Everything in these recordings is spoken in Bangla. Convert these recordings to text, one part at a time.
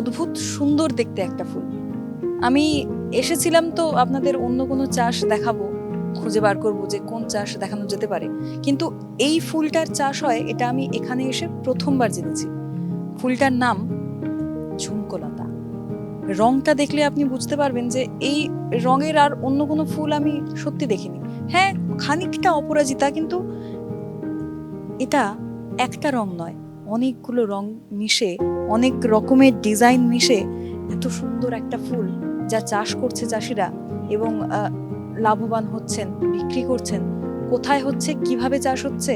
অদ্ভুত সুন্দর দেখতে একটা ফুল। আমি এসেছিলাম তো আপনাদের অন্য কোনো চাষ দেখাবো, খুঁজে বার করবো যে কোন চাষ দেখানো যেতে পারে, কিন্তু এই ফুলটার চাষ হয় এটা আমি এখানে এসে প্রথমবার জেনেছি। ফুলটার নাম ঝুমকোলতা। রংটা দেখলে আপনি বুঝতে পারবেন যে এই রঙের আর অন্য কোনো ফুল আমি সত্যি দেখিনি। হ্যাঁ, খানিকটা অপরাজিতা, কিন্তু এটা একটা রং নয়, অনেকগুলো রং মিশে, অনেক রকমের ডিজাইন মিশে এত সুন্দর একটা ফুল যা চাষ করছে চাষিরা এবং লাভবান হচ্ছেন, বিক্রি করছেন। কোথায় হচ্ছে, কিভাবে চাষ হচ্ছে,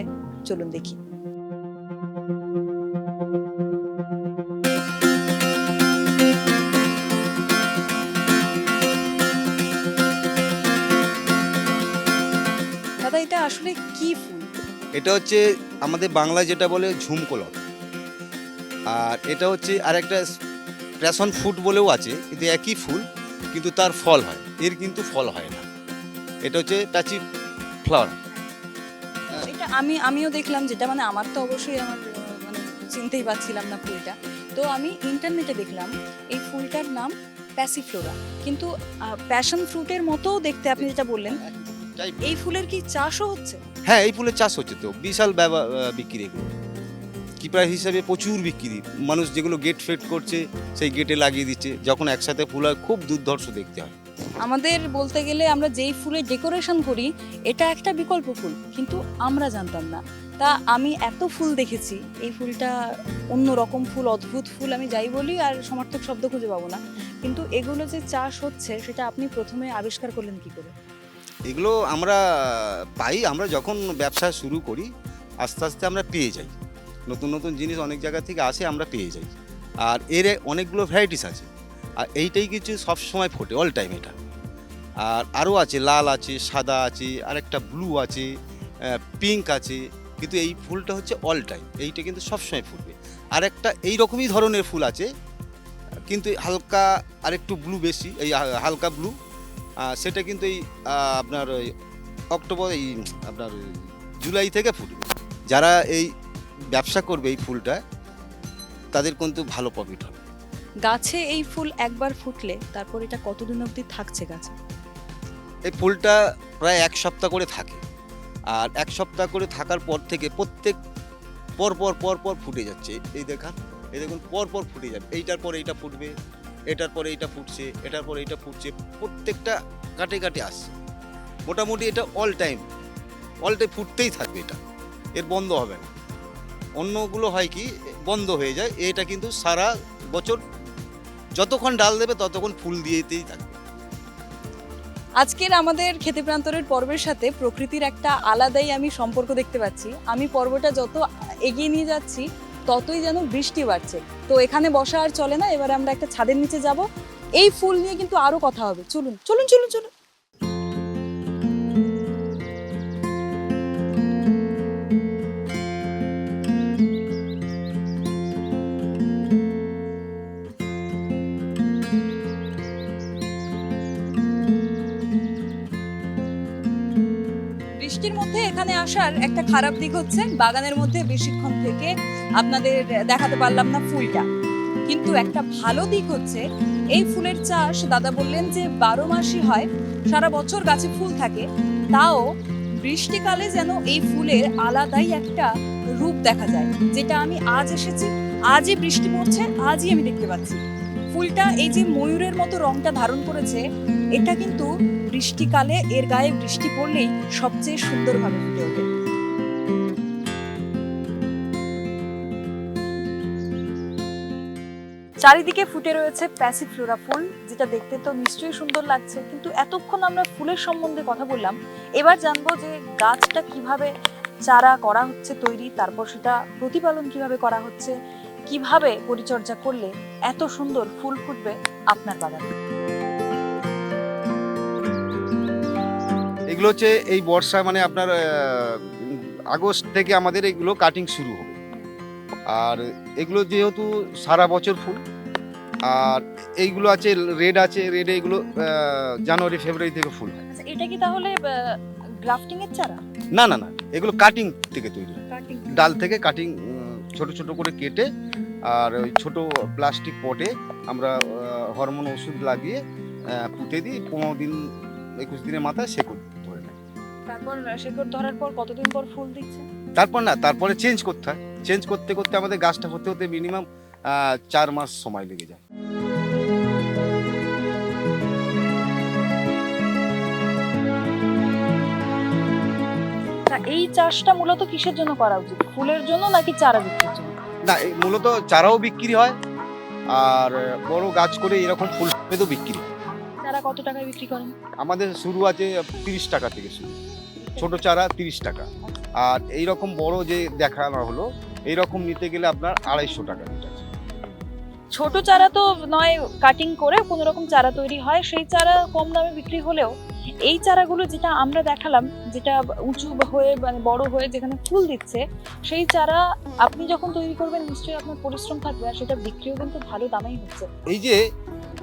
চলুন দেখি। দাদা, এটা আসলে কি ফুল? এটা হচ্ছে আমাদের বাংলায় যেটা বলে ঝুমকোলতা। আর এটা হচ্ছে আরেকটা প্যাশন ফ্রুট বলেও আছে, কিন্তু একই ফুল, কিন্তু তার ফল হয়, এর কিন্তু ফল হয় না। এটা হচ্ছে প্যাচি ফ্লাওয়ার। এটা আমিও দেখলাম, যেটা মানে আমার তো অবশ্যই আমার মানে চিনতেই পারছিলাম না ফুলটা। তো আমি ইন্টারনেটে দেখলাম এই ফুলটার নাম প্যাসিফ্লোরা, কিন্তু প্যাশন ফ্রুটের মতো দেখতে আপনি যেটা বললেন। এই ফুলের কি চাষও হচ্ছে? হ্যাঁ, এই ফুলের চাষ হচ্ছে তো, বিশাল বিক্রি এগুলো। কিপার হিসাবে প্রচুর বিক্রি, মানুষ যেগুলো গেট ফেট করছে সেই গেটে লাগিয়ে দিচ্ছে, যখন একসাথে ফুল হয় খুব দুর্ধর্ষ দেখতে হয়। আমাদের বলতে গেলে আমরা যেই ফুলের ডেকোরেশন করি এটা একটা বিকল্প ফুল, কিন্তু আমরা জানতাম না। তা আমি এত ফুল দেখেছি, এই ফুলটা অন্য রকম ফুল, অদ্ভুত ফুল, আমি যাই বলি আর সমার্থক শব্দ খুঁজে পাবো না। কিন্তু এগুলো যে চাষ হচ্ছে সেটা আপনি প্রথমে আবিষ্কার করলেন কি করে? এগুলো আমরা পাই, আমরা যখন ব্যবসা শুরু করি আস্তে আস্তে আমরা পেয়ে যাই, নতুন নতুন জিনিস অনেক জায়গা থেকে আসে, আমরা পেয়ে যাই। আর এর অনেকগুলো ভ্যারাইটিস আছে, আর এইটাই কিছু সব সময় ফোটে, অল টাইম এটা। আর আরও আছে, লাল আছে, সাদা আছে, আর একটা ব্লু আছে, পিঙ্ক আছে, কিন্তু এই ফুলটা হচ্ছে অল টাইম, এইটা কিন্তু সবসময় ফুটবে। আর একটা এই রকমই ধরনের ফুল আছে, কিন্তু হালকা আর একটু ব্লু বেশি, এই হালকা ব্লু, সেটা কিন্তু এই আপনার ওই অক্টোবর, এই আপনার ওই জুলাই থেকে ফুটবে। যারা এই ব্যবসা করবে এই ফুলটা, তাদের কিন্তু ভালো প্রফিট হবে। গাছে এই ফুল একবার ফুটলে তারপর এটা কতদিন অবধি থাকছে গাছে? এই ফুলটা প্রায় 1 সপ্তাহ করে থাকে, আর 1 সপ্তাহ করে থাকার পর থেকে প্রত্যেক পর পর ফুটে যাচ্ছে। এই দেখুন পর পর ফুটে যাবে, এইটার পর এইটা ফুটবে, এটার পরে এইটা ফুটছে, এটার পরে এইটা ফুটছে, প্রত্যেকটা কাটে কাটে আসছে। মোটামুটি এটা অল টাইম ফুটতেই থাকবে, এটা এর বন্ধ হবে না। অন্যগুলো হয় কি বন্ধ হয়ে যায়, এটা কিন্তু সারা বছর যতক্ষণ ডাল দেবে ততক্ষণ ফুল দিয়েতেই থাকবে। আজকের আমাদের খেতে প্রান্তরের পর্বের সাথে প্রকৃতির একটা আলাদাই আমি সম্পর্ক দেখতে পাচ্ছি। আমি পর্বটা যত এগিয়ে নিয়ে যাচ্ছি ততই যেন বৃষ্টি বাড়ছে। তো এখানে বসা আর চলে না, এবারে আমরা একটা ছাদের নিচে যাব, এই ফুল নিয়ে কিন্তু আরো কথা হবে। চলুন চলুন চলুন চলুন। বৃষ্টির মধ্যে এখানে আসার একটা খারাপ দিক হচ্ছে বাগানের মধ্যে বেশিক্ষণ থেকে আপনাদের দেখাতে পারলাম না ফুলটা, কিন্তু একটা ভালো দিক হচ্ছে এই ফুলের চাষ দাদা বললেন যে 12 মাসই হয়, সারা বছর গাছে ফুল থাকে। তাও বৃষ্টিকালে যেন এই ফুলের আলাদাই একটা রূপ দেখা যায়, যেটা আমি আজ এসেছি, আজই বৃষ্টি পড়ছে, আজই আমি দেখতে পাচ্ছি। ফুলটা এই যে ময়ূরের মতো রংটা ধারণ করেছে, এটা কিন্তু বৃষ্টিকালে এর গায়ে বৃষ্টি পড়লেই সবচেয়ে সুন্দরভাবে ফুটে ওঠে। চারিদিকে ফুটে রয়েছে প্যাসিফ্লোরা ফুল, যেটা দেখতে তো নিশ্চয়ই সুন্দর লাগছে, কিন্তু এতক্ষণ আমরা ফুলের সম্বন্ধে কথা বললাম, এবার জানবো যে গাছটা কিভাবে চারা করা হচ্ছে তৈরি, তারপর সেটা প্রতিপালন কিভাবে করা হচ্ছে, কিভাবে পরিচর্যা করলে এত সুন্দর ফুল ফুটবে আপনার বাগানে। এগুলো হচ্ছে এই বর্ষা, মানে আপনার আগস্ট থেকে আমাদের এগুলো কাটিং শুরু হবে। আর এগুলো যেহেতু সারা বছর ফুল, আর এইগুলো আছে রেড আছে, রেডে এগুলো জানুয়ারি ফেব্রুয়ারি থেকে ফুল হয়। আচ্ছা, এটা কি তাহলে গ্রাফটিং এর চারা? না না না, এগুলো কাটিং থেকে তৈরি, কাটিং? ডাল থেকে কাটিং ছোট ছোট করে কেটে আর ওই ছোট প্লাস্টিক পটে আমরা হরমোন ওষুধ লাগিয়ে পুঁতে দিই, 15 দিন 21 দিনের মাথায় শেকড় ধরে নেয়। তারপর শেকড় ধরার পর কতদিন পর ফুল দিচ্ছে? তারপরে চেঞ্জ করতে হয়। চেঞ্জ করতে করতে আমাদের গাছটা হতে হতে মিনিমাম 4 মাস সময় লেগে যায়। তা এই চাষটা মূলত কিসের জন্য করা উচিত, ফুলের জন্য নাকি চারা বিক্রির জন্য? না, মূলত চারাও বিক্রি হয়, আর বড় গাছ করে এরকম ফুল সমেতও বিক্রি হয়। চারা কত টাকায় বিক্রি করেন? আমাদের শুরু আছে 30 টাকা থেকে শুরু, ছোট চারা 30 টাকা। আর এইরকম বড় যে দেখানো হলো, এইরকম নিতে গেলে আপনার 250 টাকা রেট আছে। ছোট চারা তো নয় কাটিং করে কোনো রকম চারা তৈরি হয়, সেই চারা কম দামে বিক্রি হলেও এই চারাগুলো যেটা আমরা দেখালাম, যেটা উঁচু হয়ে মানে বড় হয়ে যেখানে ফুল দিচ্ছে, সেই চারা আপনি যখন তৈরি করবেন নিশ্চয়ই আপনার পরিশ্রম থাকবে, আর সেটা বিক্রিও কিন্তু ভালো দামেই হচ্ছে।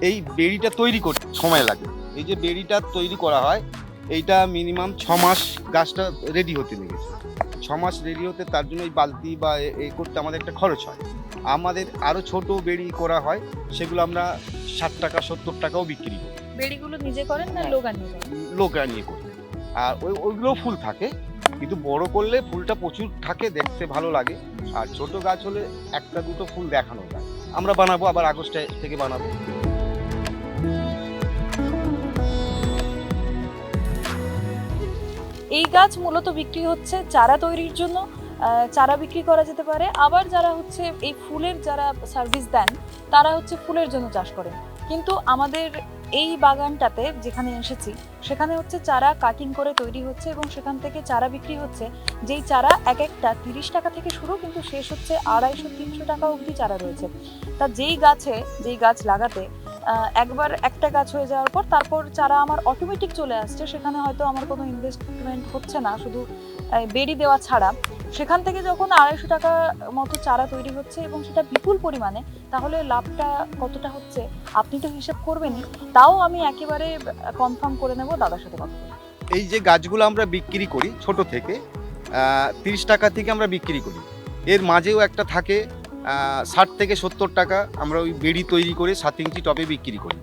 এই বেড়িটা তৈরি করতে সময় লাগে। এই যে বেড়িটা তৈরি করা হয়, এইটা মিনিমাম 6 মাস গাছটা রেডি হতে লেগেছে। 6 মাস রেডি হতে, তার জন্য এই বালতি বা এই করতে আমাদের একটা খরচ হয়। আমাদের আরো ছোট বেড়ি করা হয়, সেগুলো আমরা 60 টাকা 70 টাকাও বিক্রি করি। বেড়িগুলো নিজে করেন না লোক আনিয়ে করেন? লোকরা নিয়ে করি। আর ওইগুলো ফুল থাকে, কিন্তু বড় করলে ফুলটা প্রচুর থাকে, দেখতে ভালো লাগে। আর ছোট গাছ হলে একটা দুটো ফুল দেখানো যায়। আমরা বানাবো, আবার আগস্টে থেকে বানাবো। এই গাছ মূলত বিক্রি হচ্ছে চারা তৈরির জন্য, চারা বিক্রি করা যেতে পারে। আবার যারা হচ্ছে এই ফুলের যারা সার্ভিস দেন, তারা হচ্ছে ফুলের জন্য চাষ করেন। কিন্তু আমাদের এই বাগানটাতে যেখানে এসেছি, সেখানে হচ্ছে চারা কাটিং করে তৈরি হচ্ছে এবং সেখান থেকে চারা বিক্রি হচ্ছে। যেই চারা এক একটা 30 টাকা থেকে শুরু, কিন্তু শেষ হচ্ছে 250-300 টাকা অবধি চারা রয়েছে। তা যেই গাছ লাগাতে একবার একটা গাছ হয়ে যাওয়ার পর তারপর চারা আমার অটোমেটিক চলে আসছে, সেখানে হয়তো আমার কোনো ইনভেস্টমেন্ট হচ্ছে না, শুধু বেড়ি দেওয়া ছাড়া। সেখান থেকে যখন 250 টাকা মতো চারা তৈরি হচ্ছে এবং সেটা বিপুল পরিমাণে, তাহলে লাভটা কতটা হচ্ছে আপনি তো হিসাব করবেনই। তাও আমি একেবারে কনফার্ম করে নেব দাদার সাথে কথা বলে। এই যে গাছগুলো আমরা বিক্রি করি ছোট থেকে, 30 টাকা থেকে আমরা বিক্রি করি। এর মাঝেও একটা থাকে 60 থেকে 70 টাকা, আমরা ওই বেড়ি তৈরি করে 7 ইঞ্চি টবে বিক্রি করি।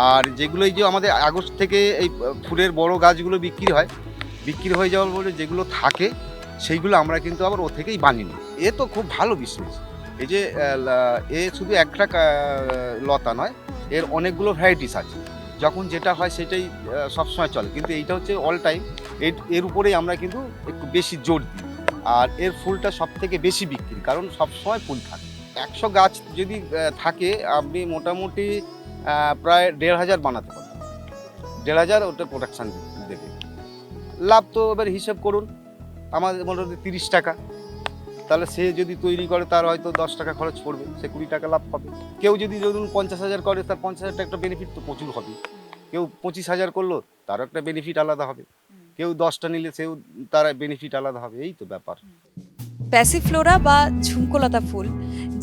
আর যেগুলো এই যে আমাদের আগস্ট থেকে এই ফুলের বড় গাছগুলো বিক্রি হয়ে যাওয়ার পরে যেগুলো থাকে, সেইগুলো আমরা কিন্তু আবার ও থেকেই বানিয়ে নিই। এ তো খুব ভালো বিজনেস। এই যে এ শুধু একটা লতা নয়, এর অনেকগুলো ভ্যারাইটিস আছে। যখন যেটা হয় সেটাই সবসময় চলে, কিন্তু এইটা হচ্ছে অল টাইম। এর উপরেই আমরা কিন্তু একটু বেশি জোর দিই। আর এর ফুলটা সব থেকে বেশি বিক্রি, কারণ সবসময় ফুল থাকে। 100 গাছ যদি থাকে, আপনি মোটামুটি প্রায় 1500 বানাতে পারবেন। 1500 ওটা প্রোডাকশান দেবে। লাভ তো এবার হিসেব করুন, আমাদের মোটামুটি 30 টাকা। তাহলে সে যদি তৈরি করে, তার হয়তো 10 টাকা খরচ পড়বে, সে 20 টাকা লাভ পাবে। কেউ যদি ধরুন 50,000 করে, তার 50,000 টাকা একটা বেনিফিট তো প্রচুর হবে। কেউ 25,000 করলো, তারও একটা বেনিফিট আলাদা হবে। কেউ 10টা নিলে তার বেনিফিট আলাদা হবে। এই তো ব্যাপার। প্যাসিফ্লোরা বা ঝুমকোলতা ফুল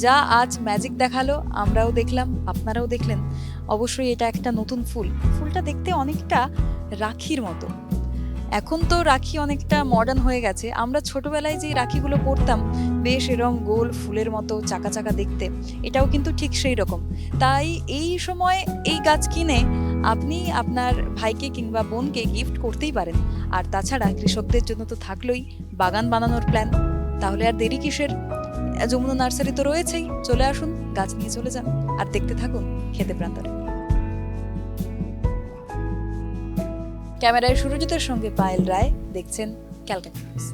যা আজ ম্যাজিক দেখালো, আমরাও দেখলাম, আপনারাও দেখলেন। অবশ্যই এটা একটা নতুন ফুলটা দেখতে অনেকটা রাখির মতো। এখন তো রাখি অনেকটা মডার্ন হয়ে গেছে, আমরা ছোটবেলায় যে রাখিগুলো পরতাম বেশ এরকম গোল ফুলের মতো চাকা চাকা দেখতে, এটাও কিন্তু ঠিক সেই রকম। তাই এই সময় এই গাছ কিনে আপনি আপনার ভাইকে কিংবা বোনকে গিফট করতেই পারেন। আর তাছাড়া কৃষকদের জন্য তো থাকলোই বাগান বানানোর প্ল্যান। তাহলে আর দেরি কিসের? যমুনা নার্সারি তো রয়েছেই, চলে আসুন, গাছ নিয়ে চলে যান আর দেখতে থাকুন খেতে প্রান্তরে। ক্যামেরায় সুরজিতের সঙ্গে পায়েল রায়, দেখছেন ক্যালকাটা নিউজ।